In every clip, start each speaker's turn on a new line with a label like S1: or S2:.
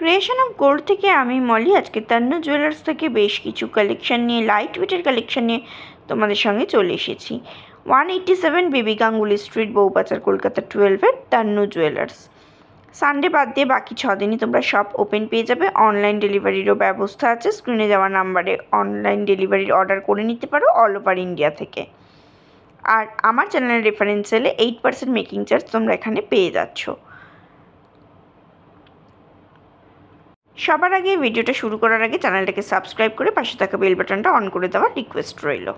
S1: Creation of gold থেকে আমি মলি আজকে তান্নু জুয়েলার্স থেকে বেশ কিছু কালেকশন নিয়ে লাইট ওয়েটের কালেকশন নিয়ে তোমাদের সঙ্গে চলে এসেছি। 187 বিবি গাঙ্গুলি স্ট্রিট, বউবাজার, কলকাতা 12-এর তান্নু জুয়েলার্স। সানডে বাদ দিয়ে বাকি 6 দিনই তোমরা শপ ওপেন পেয়ে যাবে। অনলাইন ডেলিভারিরও ব্যবস্থা আছে। স্ক্রিনে যাওয়া নাম্বারে অনলাইন ডেলিভারির অর্ডার করে নিতে পারো অল ওভার ইন্ডিয়া থেকে। আর আমার চ্যানেলের রেফারেন্স এলে 8% মেকিং চার্জ তোমরা এখানে পেয়ে যাচ্ছ। সবার আগে ভিডিওটা শুরু করার আগে চ্যানেলটাকে সাবস্ক্রাইব করে পাশে থাকা বেল বাটনটা অন করে দেওয়ার রিকোয়েস্ট রইল।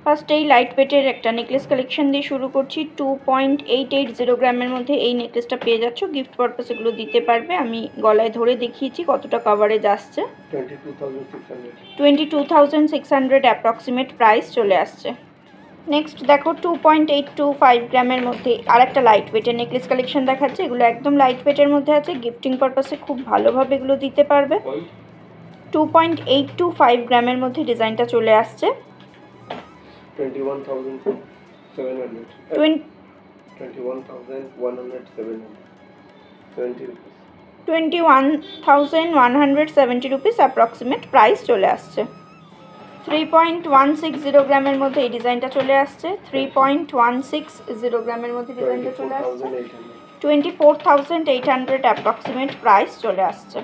S1: ফার্স্ট এই লাইট ওয়েটের একটা নেকলেস কালেকশন দিয়ে শুরু করছি। 2.880 গ্রামের মধ্যে এই নেকলেসটা পেয়ে যাচ্ছ। গিফট পারপাস এগুলো দিতে পারবে। আমি গলায় ধরে দেখিয়েছি কতটা কভারেজ আসছে। 22,600 অ্যাপ্রক্সিমেট প্রাইস চলে আসছে। নেক্সট দেখো 2.825 গ্রামের মধ্যে আরেকটা লাইট ওয়েটের নেকলেস কালেকশন দেখাচ্ছে। এগুলো একদম লাইট ওয়েটের মধ্যে আছে। গিফটিং পারপাসে খুব ভালোভাবে এগুলো দিতে পারবে। 2.825 গ্রামের মধ্যে ডিজাইনটা চলে আসছে। 21,170 রুপিস অ্যাপ্রক্সিমেট প্রাইস চলে আসছে। 3.160 গ্রামের মধ্যে এই ডিজাইনটা চলে আসছে। 3.160 গ্রামের মধ্যে ডিজাইনটা চলে আসছে। 24,800 অ্যাপ্রক্সিমেট প্রাইস চলে আসছে।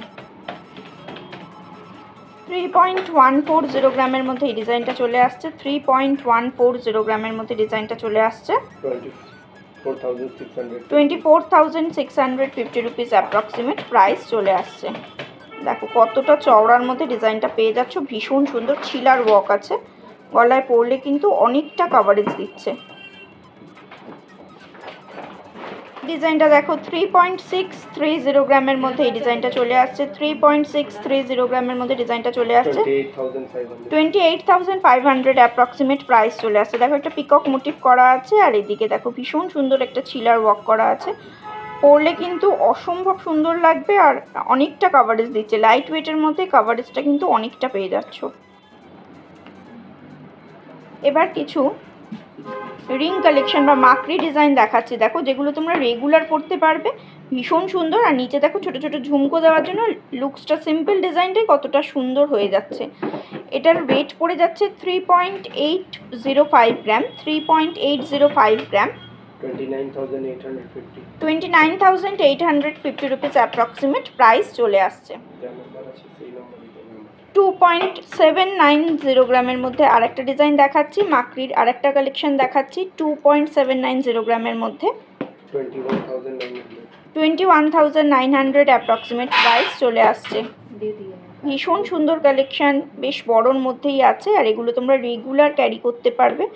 S1: 3.140 গ্রামের মধ্যে এই ডিজাইনটা চলে আসছে। 3.140 গ্রামের মধ্যে ডিজাইনটা চলে আসছে। 24,650 রুপিস অ্যাপ্রক্সিমেট প্রাইস চলে আসছে। দেখো কতটা চওড়ার মধ্যে ডিজাইনটা পেয়ে যাচ্ছ। ভীষণ সুন্দর ছিলার ওয়ার্ক আছে। গলায় পরলে কিন্তু অনেকটা কভারেজ দিচ্ছে। ডিজাইনটা দেখো 3.630 গ্রামের মধ্যে এই ডিজাইনটা চলে আসছে। 3.630 গ্রামের মধ্যে ডিজাইনটা চলে আসছে। 28,500 অ্যাপ্রক্সিমেট প্রাইস চলে আসছে। দেখো একটা পিকক মোটিভ করা আছে আর এদিকে দেখো ভীষণ সুন্দর একটা ছিলার ওয়ার্ক করা আছে। পরলে কিন্তু অসম্ভব সুন্দর লাগবে আর অনেকটা কভারেজ দিচ্ছে। লাইট ওয়েটের মধ্যে কভারেজটা কিন্তু অনেকটা পেয়ে যাচ্ছ। এবার কিছু রিং কালেকশন বা মাকড়ি ডিজাইন দেখাচ্ছি। দেখো যেগুলো তোমরা রেগুলার পরতে পারবে। ভীষণ সুন্দর। আর নিচে দেখো ছোট ছোট ঝুমকো দেওয়ার জন্য লুকসটা সিম্পল ডিজাইনটাই কতটা সুন্দর হয়ে যাচ্ছে। এটার ওয়েট পড়ে যাচ্ছে 3.805 গ্রাম। 3.805 গ্রাম 29,850 রুপিস অ্যাপ্রক্সিমেট প্রাইস চলে আসছে। 2.790 গ্রামের মধ্যে আরেকটা ডিজাইন দেখাচ্ছি। মাকড়ির আরেকটা কালেকশন দেখাচ্ছি। 2.790 গ্রামের মধ্যে 21,900 অ্যাপ্রক্সিমেট প্রাইস চলে আসছে। ভীষণ সুন্দর কালেকশন, বেশ বড়োর মধ্যেই আছে। আর এগুলো তোমরা রেগুলার ক্যারি করতে পারবে।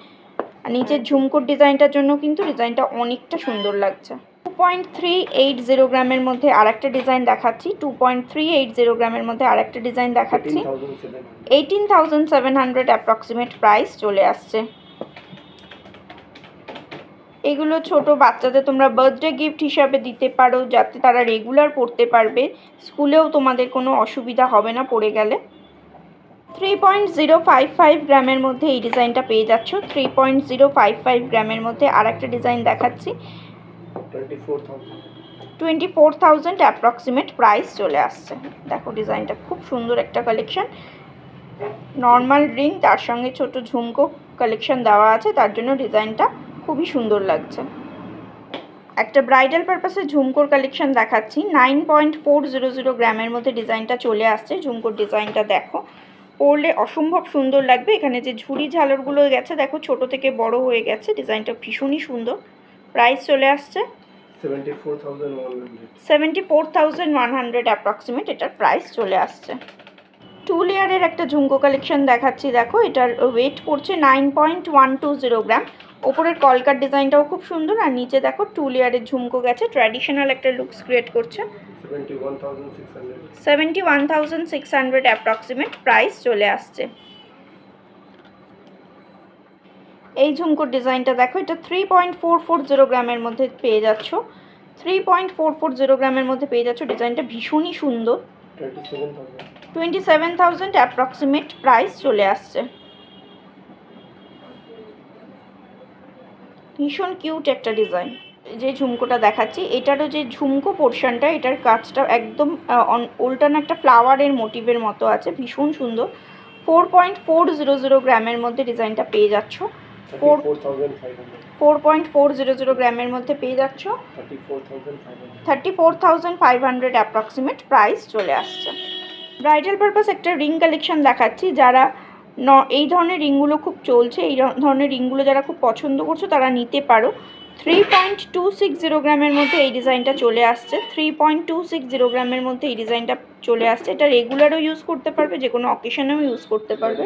S1: আর নিচের ঝুমকোর ডিজাইনটার জন্য কিন্তু ডিজাইনটা অনেকটা সুন্দর লাগছে। 2.380 গ্রামের মধ্যে আরেকটা ডিজাইন দেখাচ্ছি। 2.380 গ্রামের মধ্যে আরেকটা ডিজাইন দেখাচ্ছি। 18,700 অ্যাপ্রক্সিমেট প্রাইস চলে আসছে। এগুলো ছোট বাচ্চাদের তোমরা বার্থডে গিফট হিসাবে দিতে পারো, যাতে তারা রেগুলার পরতে পারবে। স্কুলেও তোমাদের কোনো অসুবিধা হবে না পরে গেলে। 3.055 গ্রামের মধ্যে এই ডিজাইনটা পেয়ে যাচ্ছ। 3.055 গ্রামের মধ্যে আরেকটা ডিজাইন দেখাচ্ছি। 24,000 অ্যাপ্রক্সিমেট প্রাইস চলে আসছে। দেখো ডিজাইনটা খুব সুন্দর একটা কালেকশন। নর্মাল রিং তার সঙ্গে ছোট ঝুমকো কালেকশন দেওয়া আছে, তার জন্য ডিজাইনটা খুবই সুন্দর লাগছে। একটা ব্রাইডাল পারপাসে ঝুমকোর কালেকশন দেখাচ্ছি। 9.400 গ্রামের মধ্যে ডিজাইনটা চলে আসছে। ঝুমকোর ডিজাইনটা দেখো, পরলে অসম্ভব সুন্দর লাগবে। এখানে যে ঝুড়ি ঝালরগুলো গেছে দেখো ছোট থেকে বড় হয়ে গেছে। ডিজাইনটা ভীষণই সুন্দর। প্রাইস চলে আসছে 74,100 অ্যাপ্রক্সিমেট এটার প্রাইস চলে আসছে। 2 লেয়ারের একটা ঝুমকো কালেকশন দেখাচ্ছি। দেখো এটার ওয়েট পড়ছে 9.120 গ্রাম। ওপরের কলকার ডিজাইনটাও খুব সুন্দর। আর নিচে দেখো 2 লেয়ারের ঝুমকো গেছে, ট্র্যাডিশনাল একটা লুকস ক্রিয়েট করছে। 71,600 অ্যাপ্রক্সিমেট প্রাইস চলে আসছে। এই ঝুমকোর ডিজাইনটা দেখো, এটা 3.440 গ্রামের মধ্যে পেয়ে যাচ্ছ। 3.440 গ্রামের মধ্যে পেয়ে যাচ্ছ। ডিজাইনটা ভীষণই সুন্দর। 27,000 অ্যাপ্রক্সিমেট প্রাইস চলে আসছে। ভীষণ কিউট একটা ডিজাইন। যে ঝুমকোটা দেখাচ্ছি এটারও যে ঝুমকো পোর্শনটা, এটার কাজটা একদম উল্টানো একটা ফ্লাওয়ারের মোটিভের মতো আছে, ভীষণ সুন্দর। 4.400 গ্রামের মধ্যে ডিজাইনটা পেয়ে যাচ্ছ। 4.400 গ্রামের মধ্যে পেয়ে যাচ্ছ। 34,500 অ্যাপ্রক্সিমেট প্রাইস চলে আসছে। ব্রাইডাল পারপাস একটা রিং কালেকশন দেখাচ্ছি। যারা এই ধরনের রিংগুলো খুব চলছে, এই ধরনের রিংগুলো যারা খুব পছন্দ করছো তারা নিতে পারো। 3.260 গ্রামের মধ্যে এই ডিজাইনটা চলে আসছে। 3.260 গ্রামের মধ্যে এই ডিজাইনটা চলে আসছে। এটা রেগুলারও ইউজ করতে পারবে, যে কোনো অকেশনেও ইউজ করতে পারবে।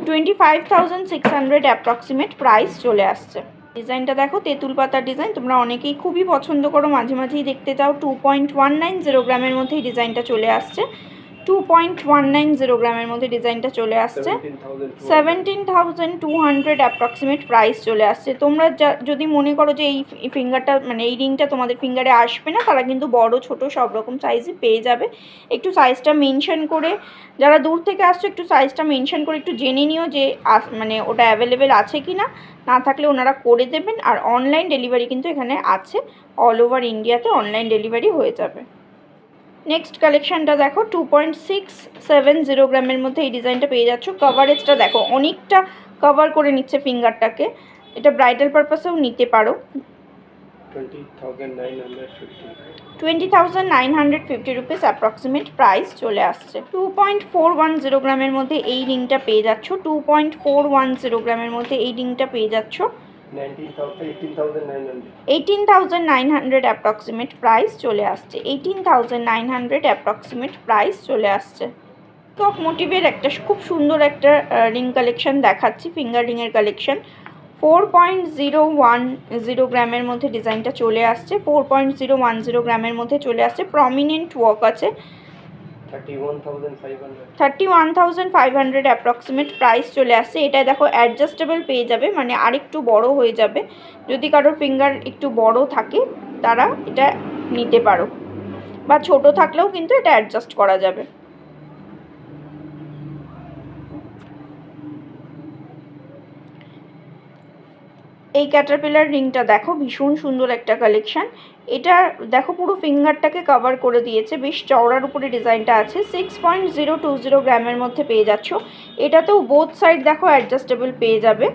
S1: 25,600 অ্যাপ্রক্সিমেট প্রাইস চলে আসছে। ডিজাইনটা দেখো, তেঁতুল পাতার ডিজাইন, তোমরা অনেকেই খুবই পছন্দ করো, মাঝে মাঝেই দেখতে চাও। 2.190 গ্রামের মধ্যে এই ডিজাইনটা চলে আসছে। 2.190 গ্রামের মধ্যে ডিজাইনটা চলে আসছে। 17,200 অ্যাপ্রক্সিমেট প্রাইস চলে আসছে। তোমরা যদি মনে করো যে এই ফিঙ্গারটা মানে এই রিংটা তোমাদের ফিঙ্গারে আসবে না, তারা কিন্তু বড় ছোট সব রকম সাইজই পেয়ে যাবে। একটু সাইজটা মেনশন করে, যারা দূর থেকে আসছো একটু সাইজটা মেনশন করে একটু জেনে নিও যে মানে ওটা অ্যাভেলেবেল আছে কি না, না থাকলে ওনারা করে দেবেন। আর অনলাইন ডেলিভারি কিন্তু এখানে আছে, অল ওভার ইন্ডিয়াতে অনলাইন ডেলিভারি হয়ে যাবে। নেক্সট কালেকশানটা দেখো, 2.670 গ্রামের মধ্যে এই ডিজাইনটা পেয়ে যাচ্ছ। কভারেজটা দেখো, অনেকটা কভার করে নিচ্ছে ফিঙ্গারটাকে। এটা ব্রাইডাল পারপাসেও নিতে পারো। 20,950 রুপিস অ্যাপ্রক্সিমেট প্রাইস চলে আসছে। 2.410 গ্রামের মধ্যে এই রিংটা পেয়ে যাচ্ছ। 2.410 গ্রামের মধ্যে এই রিংটা পেয়ে যাচ্ছ। 18,900 অ্যাপ্রক্সিমেট প্রাইস চলে আসছে। 18,900 অ্যাপ্রক্সিমেট প্রাইস চলে আসছে। টক মোটিভের একটা খুব সুন্দর একটা রিং কালেকশন দেখাচ্ছি, ফিঙ্গার রিংয়ের কালেকশন। 4.010 গ্রামের মধ্যে ডিজাইনটা চলে আসছে। 4.010 গ্রামের মধ্যে চলে আসছে। প্রমিনেন্ট ওয়ার্ক আছে। 31,500 অ্যাপ্রক্সিমেট প্রাইস চলে আসছে। এটা দেখো অ্যাডজাস্টেবল পেয়ে যাবে, মানে আরেকটু বড় হয়ে যাবে। যদি কারোর ফিঙ্গার একটু বড় থাকে তারা এটা নিতে পারো, বা ছোট থাকলেও কিন্তু এটা অ্যাডজাস্ট করা যাবে। এই ক্যাটারপিলার রিংটা দেখো, ভীষণ সুন্দর একটা কালেকশন। এটা দেখো পুরো ফিঙ্গারটাকে কভার করে দিয়েছে, বেশ চওড়ার উপরে ডিজাইনটা আছে। 6.020 গ্রামের মধ্যে পেয়ে যাচ্ছ। এটাতেও বোথ সাইড দেখো অ্যাডজাস্টেবল পেয়ে যাবে।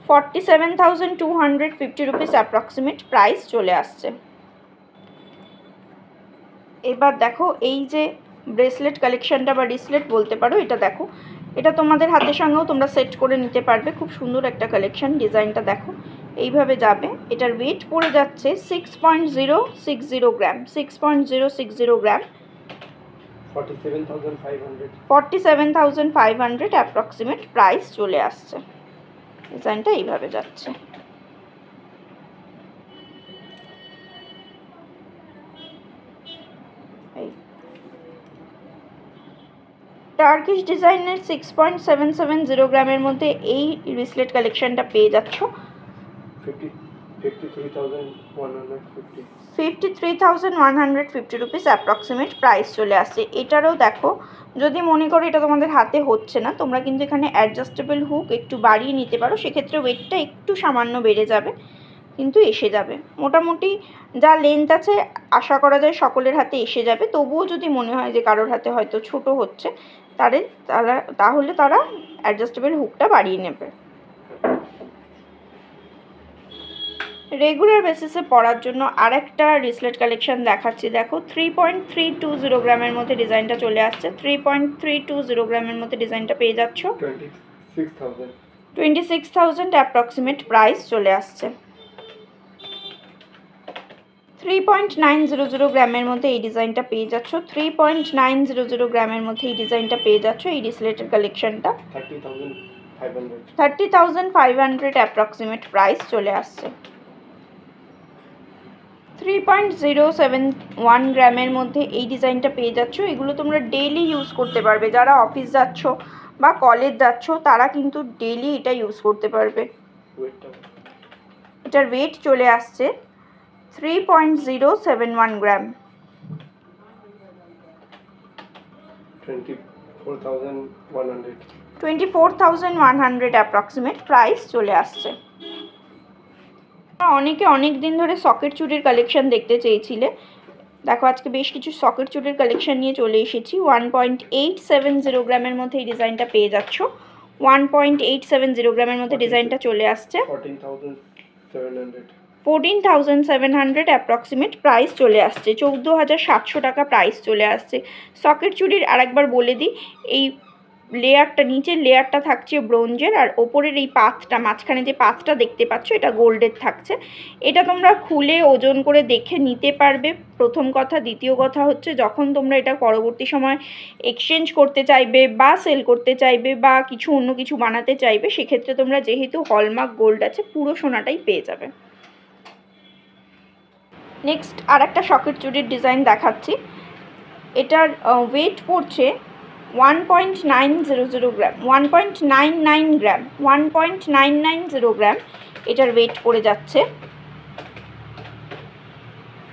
S1: 47,250 রুপিস অ্যাপ্রক্সিমেট প্রাইস চলে আসছে। এবার দেখো এই যে ব্রেসলেট কালেকশনটা বা রিসলেট বলতে পারো, এটা দেখো, এটা তোমাদের হাতের সঙ্গেও তোমরা সেট করে নিতে পারবে। খুব সুন্দর একটা কালেকশন। ডিজাইনটা দেখো এইভাবে যাবে। এটার ওয়েট পড়ে যাচ্ছে 6.060 গ্রাম। 6.060 গ্রাম। 47,500 অ্যাপ্রক্সিমেট প্রাইস চলে আসছে। ডিজাইনটা এইভাবে যাচ্ছে। টার্কিশ ডিজাইনের 6.770 গ্রামের মধ্যে এই রিসলেট কালেকশনটা পেয়ে যাচ্ছ। 53,150 রুপিস অ্যাপ্রক্সিমেট প্রাইস চলে আসছে। এটারও দেখো, যদি মনে করো এটা তোমাদের হাতে হচ্ছে না, তোমরা কিন্তু এখানে অ্যাডজাস্টেবল হুক একটু বাড়িয়ে নিতে পারো, সেক্ষেত্রে ওয়েটটা একটু সামান্য বেড়ে যাবে, কিন্তু এসে যাবে। মোটামুটি যা লেন্থ আছে আশা করা যায় সকলের হাতে এসে যাবে। তবুও যদি মনে হয় যে কারোর হাতে হয়তো ছোট হচ্ছে, তাহলে তারা অ্যাডজাস্টেবল হুকটা বাড়িয়ে নেবে। রেগুলার বেসিসে পরার জন্য আরেকটা রিসলেট কালেকশন দেখাচ্ছি। দেখো 3.320 গ্রামের মধ্যে ডিজাইনটা চলে আসছে। 3.320 গ্রামের মধ্যে ডিজাইনটা পেয়ে যাচ্ছ। 26,000 অ্যাপ্রক্সিমেট প্রাইস চলে আসছে। 3.900 গ্রামের মধ্যে এই ডিজাইনটা পেয়ে যাচ্ছ। 3.900 গ্রামের মধ্যে এই ডিজাইনটা পেয়ে যাচ্ছ। এই রিসলেটের কালেকশনটা 30,500 অ্যাপ্রক্সিমেট প্রাইস চলে আসছে। 3.071 গ্রামের মধ্যে এই ডিজাইনটা পেয়ে যাচ্ছ। এগুলো তোমরা ডেইলি ইউজ করতে পারবে। যারা অফিস যাচ্ছ বা কলেজ যাচ্ছ তারা কিন্তু ডেইলি এটা ইউজ করতে পারবে। এটার ওয়েট চলে আসছে 3.071 গ্রাম। 24,100 24,100 অ্যাপ্রক্সিমেট প্রাইস চলে আসছে। অনেকে অনেক দিন ধরে সকেট চুড়ির কালেকশন দেখতে চেয়েছিলে, দেখো আজকে বেশ কিছু সকেট চুড়ির কালেকশন নিয়ে চলে এসেছি। 1.870 গ্রামের মধ্যে এই ডিজাইনটা পেয়ে যাচ্ছ। 1.870 গ্রামের মধ্যে ডিজাইনটা চলে আসছে। 14,700 অ্যাপ্রক্সিমেট প্রাইস চলে আসছে। 14,700 টাকা প্রাইস চলে আসছে। সকেট চুড়ির আরেকবার বলে দিই, এই লেয়ারটা, নিচের লেয়ারটা থাকছে ব্রোঞ্জের, আর ওপরের এই পাতটা, মাঝখানে যে পাতটা দেখতে পাচ্ছ এটা গোল্ডের থাকছে। এটা তোমরা খুলে ওজন করে দেখে নিতে পারবে, প্রথম কথা। দ্বিতীয় কথা হচ্ছে, যখন তোমরা এটা পরবর্তী সময় এক্সচেঞ্জ করতে চাইবে বা সেল করতে চাইবে বা কিছু অন্য কিছু বানাতে চাইবে, সেক্ষেত্রে তোমরা যেহেতু হলমার্ক গোল্ড আছে পুরো সোনাটাই পেয়ে যাবে। নেক্সট আর একটা সকেট চুড়ির ডিজাইন দেখাচ্ছি। এটার ওয়েট পড়ছে 1.900 গ্রাম, 1.99 গ্রাম, 1.990 গ্রাম এটার ওয়েট পড়ে যাচ্ছে।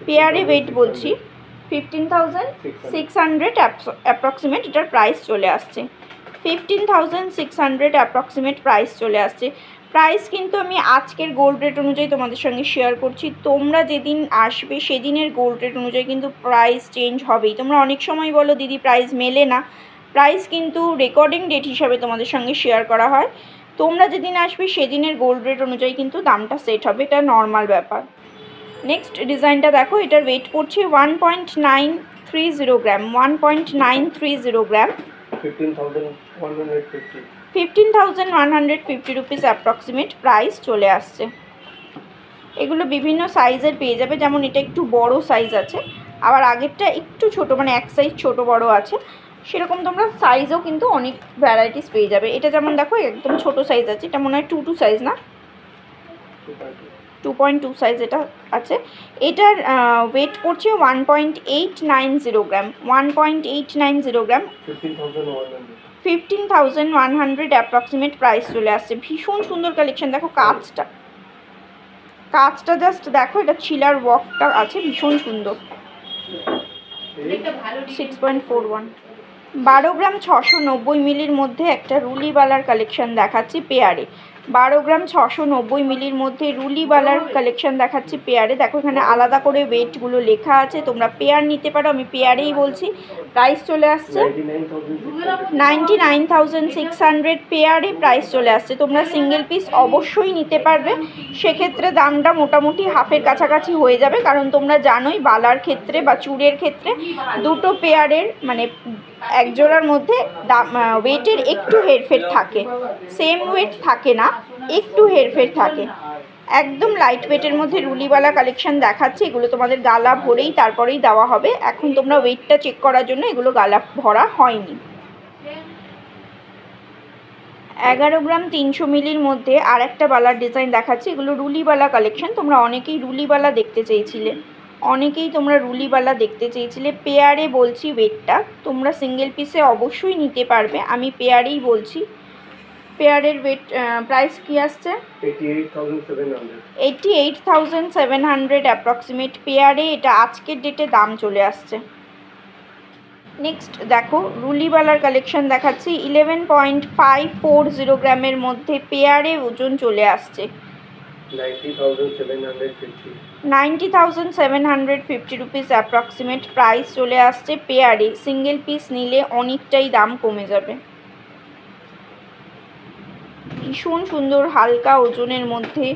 S1: পেয়ারে ওয়েট বলছি 15,600 অ্যাপ্রক্সিমেট এটার প্রাইস চলে আসছে। 15,600 অ্যাপ্রক্সিমেট প্রাইস চলে আসছে। প্রাইস কিন্তু আমি আজকের গোল্ড রেট অনুযায়ী তোমাদের সঙ্গে শেয়ার করছি। তোমরা যেদিন আসবে সেদিনের গোল্ড রেট অনুযায়ী কিন্তু প্রাইস চেঞ্জ হবেই। তোমরা অনেক সময় বলো দিদি প্রাইস মেলে না, প্রাইস কিন্তু রেকর্ডিং ডেট হিসাবে তোমাদের সঙ্গে শেয়ার করা হয়। তোমরা যেদিন আসবে সেদিনের গোল্ড রেট অনুযায়ী কিন্তু দামটা সেট হবে, এটা নর্মাল ব্যাপার। নেক্সট ডিজাইনটা দেখো, এটার ওয়েট পড়ছে 1.930 গ্রাম, 1.930 গ্রাম, 15,150 রুপিস অ্যাপ্রক্সিমেট প্রাইস চলে আসছে। এগুলো বিভিন্ন সাইজের পেয়ে যাবে, যেমন এটা একটু বড় সাইজ আছে, আবার আগেরটা একটু ছোট, মানে এক সাইজ ছোট বড় আছে, সেরকম তোমরা সাইজও কিন্তু অনেক ভ্যারাইটিস পেয়ে যাবে। এটা যেমন দেখো একদম ছোট সাইজ আছে, এটা মনে হয় 2.2 সাইজ না, 2.2 সাইজ এটা আছে। এটার ওয়েট পড়ছে 1.890 গ্রাম, 1.890 গ্রাম, 15,100 অ্যাপ্রক্সিমেট প্রাইস চলে আসছে। ভীষণ সুন্দর কালেকশন। দেখো কাজটা জাস্ট দেখো, এটা ছিলার ওয়ার্কটা আছে ভীষণ সুন্দর। 6.41, 12 গ্রাম 690 মিলির মধ্যে একটা রুলিবালার কালেকশন দেখাচ্ছি পেয়ারে। 12 গ্রাম 690 মিলির মধ্যে রুলিবালার কালেকশন দেখাচ্ছি পেয়ারে। দেখো এখানে আলাদা করে ওয়েটগুলো লেখা আছে, তোমরা পেয়ার নিতে পারো, আমি পেয়ারেই বলছি। প্রাইস চলে আসছে 99,600 পেয়ারে প্রাইস চলে আসছে। তোমরা সিঙ্গেল পিস অবশ্যই নিতে পারবে, সেক্ষেত্রে দামটা মোটামুটি হাফের কাছাকাছি হয়ে যাবে, কারণ তোমরা জানোই বালার ক্ষেত্রে বা চূড়ের ক্ষেত্রে দুটো পেয়ারের মানে এক জোড়ার মধ্যে ওয়েটের একটু হেরফের থাকে, সেম ওয়েট থাকে না, একটু হেরফের থাকে। একদম লাইট ওয়েটের মধ্যে রুলিওয়ালা কালেকশন দেখাচ্ছে, এগুলো তোমাদের গালা ভরেই তারপরেই দেওয়া হবে। এখন তোমরা ওয়েটটা চেক করার জন্য এগুলো গালা ভরা হয়নি। 11 গ্রাম 300 মিলির মধ্যে আর একটা বালার ডিজাইন দেখাচ্ছি, এগুলো রুলিওয়ালা কালেকশন। তোমরা অনেকেই রুলিওয়ালা দেখতে চেয়েছিলে, পেয়ারে বলছি ওয়েটটা, তোমরা সিঙ্গেল পিসে অবশ্যই নিতে পারবে, আমি পেয়ারেই বলছি। পেয়ারের ওয়েট প্রাইস কি আসছে 88,700 অ্যাপ্রক্সিমেট পেয়ারে, এটা আজকের ডেটে দাম চলে আসছে। নেক্সট দেখো রুলিওয়ালার কালেকশন দেখাচ্ছি, 11.540 গ্রামের মধ্যে পেয়ারে ওজন চলে আসছে। 90,750 রুপিস অ্যাপ্রক্সিমেট প্রাইস চলে আসছে পেয়ারে। সিঙ্গেল পিস নিলে অনেকটাই দাম কমে যাবে। ভীষণ সুন্দর হালকা ওজনের মধ্যে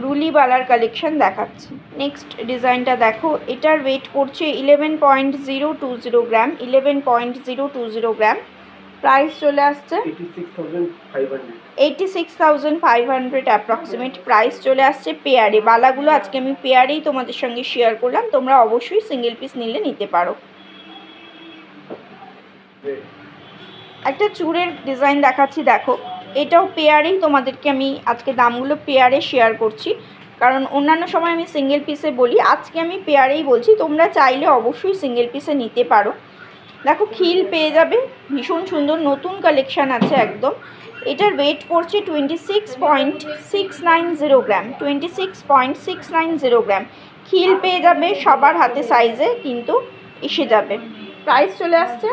S1: রুলিওয়ালার কালেকশন দেখাচ্ছি। নেক্সট ডিজাইনটা দেখো, এটার ওয়েট পড়ছে 11.020 গ্রাম, 11.020 গ্রাম, প্রাইস চলে আসছে 86,500 অ্যাপ্রক্সিমেট প্রাইস চলে আসছে পেয়ারে। বালাগুলো আজকে আমি পেয়ারেই তোমাদের সঙ্গে শেয়ার করলাম, তোমরা অবশ্যই সিঙ্গেল পিস নিলে নিতে পারো। একটা চূড়ের ডিজাইন দেখাচ্ছি, দেখো এটাও পেয়ারেই তোমাদেরকে আমি আজকে দামগুলো পেয়ারে শেয়ার করছি, কারণ অন্যান্য সময় আমি সিঙ্গেল পিসে বলি, আজকে আমি পেয়ারেই বলছি। তোমরা চাইলে অবশ্যই সিঙ্গেল পিসে নিতে পারো। দেখো খিল পেয়ে যাবে, ভীষণ সুন্দর নতুন কালেকশান আছে একদম। এটার ওয়েট পড়ছে 26.690 গ্রাম, 26.690 গ্রাম। খিল পেয়ে যাবে, সবার হাতে সাইজে কিন্তু এসে যাবে। প্রাইস চলে আসছে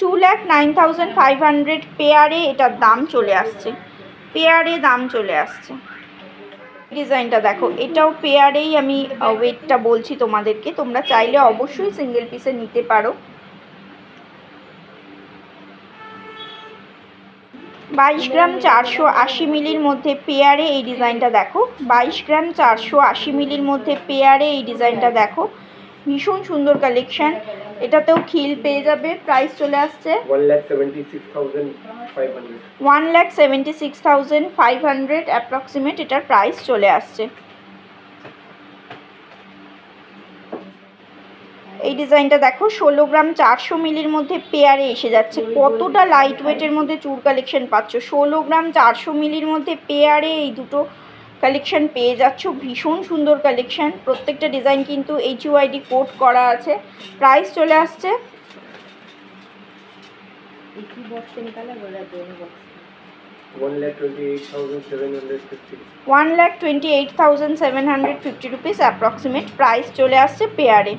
S1: 2,09,500 পেয়ারে এটার দাম চলে আসছে, পেয়ারে দাম চলে আসছে। ডিজাইনটা দেখো, এটাও পেয়ারেই আমি ওয়েটটা বলছি তোমাদেরকে, তোমরা চাইলে অবশ্যই সিঙ্গেল পিসে নিতে পারো। 22 গ্রাম 480 মিলির মধ্যে পেয়ারে এই ডিজাইনটা দেখো, 22 গ্রাম 480 মিলির মধ্যে পেয়ারে এই ডিজাইনটা দেখো, ভীষণ সুন্দর কালেকশন। এটাতেও খিল পেয়ে যাবে। প্রাইস চলে আসছে 1,76,500 অ্যাপ্রক্সিমেট এটার প্রাইস চলে আসছে। এই ডিজাইনটা দেখো, 16 গ্রাম 400 মিলির মধ্যে পেয়ারে এসে যাচ্ছে। কতটা লাইট ওয়েটের মধ্যে চুর কালেকশন পাচ্ছ। 16 গ্রাম 400 মিলির মধ্যে পেয়ারে এই দুটো কালেকশন পেয়ে যাচ্ছ, ভীষণ সুন্দর কালেকশন। প্রত্যেকটা ডিজাইন কিন্তু HUID কোড করা আছে। প্রাইস চলে আসছে 1,28,750 রুপিস অ্যাপ্রক্সিমেট প্রাইস চলে আসছে পেয়ারে।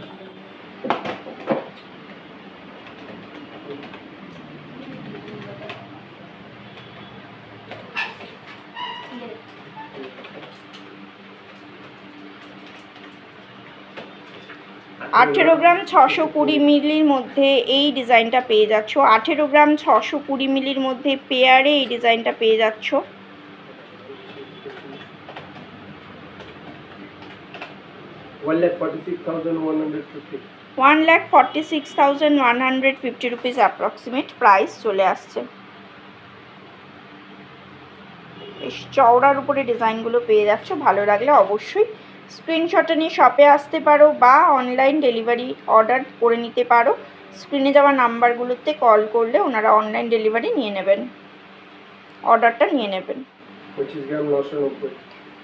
S1: আঠেরো গ্রাম 620 মিলির মধ্যে এই ডিজাইনটা পেয়ে যাচ্ছ। 18 গ্রাম 620 মিলির মধ্যে পেয়ারে এই ডিজাইনটা পেয়ে যাচ্ছ। 1,46,150 রুপিস অ্যাপ্রক্সিমেট প্রাইস চলে আসছে। বেশ চওড়ার উপরে ডিজাইনগুলো পেয়ে যাচ্ছ। ভালো লাগলে অবশ্যই স্ক্রিনশটে নিয়ে শপে আসতে পারো বা অনলাইন ডেলিভারি অর্ডার করে নিতে পারো। স্ক্রিনে যাওয়া নাম্বারগুলোতে কল করলে ওনারা অনলাইন ডেলিভারি নিয়ে নেবেন, অর্ডারটা নিয়ে নেবেন।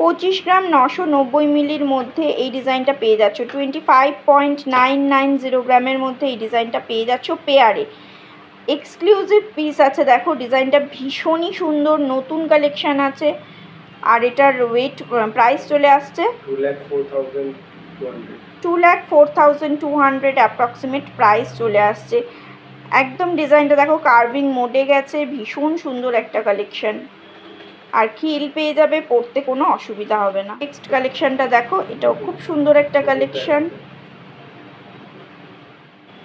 S1: 25 গ্রাম 990 মিলির মধ্যে এই ডিজাইনটা পেয়ে যাচ্ছ। 25.990 গ্রামের মধ্যে এই ডিজাইনটা পেয়ে যাচ্ছ পেয়ারে। এক্সক্লুসিভ পিস আছে দেখো, ডিজাইনটা ভীষণই সুন্দর, নতুন কালেকশন আছে। আর এটার ওয়েট প্রাইস চলে আসছে 2,04,200 অ্যাপ্রক্সিমেট প্রাইস চলে আসছে। একদম ডিজাইনটা দেখো কার্ভিং মোডে গেছে, ভীষণ সুন্দর একটা কালেকশন। আর খিল পেয়ে যাবে, পরতে কোনো অসুবিধা হবে না। নেক্সট কালেকশনটা দেখো, এটাও খুব সুন্দর একটা কালেকশন।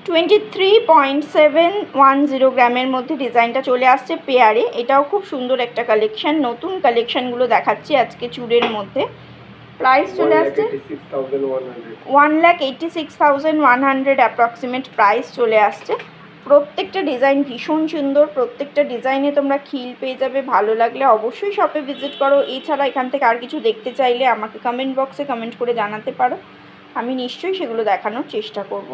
S1: 23.710 গ্রামের মধ্যে ডিজাইনটা চলে আসছে পেয়ারে। এটাও খুব সুন্দর একটা কালেকশন। নতুন কালেকশনগুলো দেখাচ্ছি আজকে চুড়ের মধ্যে। প্রাইস চলে আসছে 1,86,100 অ্যাপ্রক্সিমেট প্রাইস চলে আসছে। প্রত্যেকটা ডিজাইন ভীষণ সুন্দর, প্রত্যেকটা ডিজাইনে তোমরা খিল পেয়ে যাবে। ভালো লাগলে অবশ্যই শপে ভিজিট করো। এছাড়া এখান থেকে আর কিছু দেখতে চাইলে আমাকে কমেন্ট বক্সে কমেন্ট করে জানাতে পারো, আমি নিশ্চয়ই সেগুলো দেখানোর চেষ্টা করব।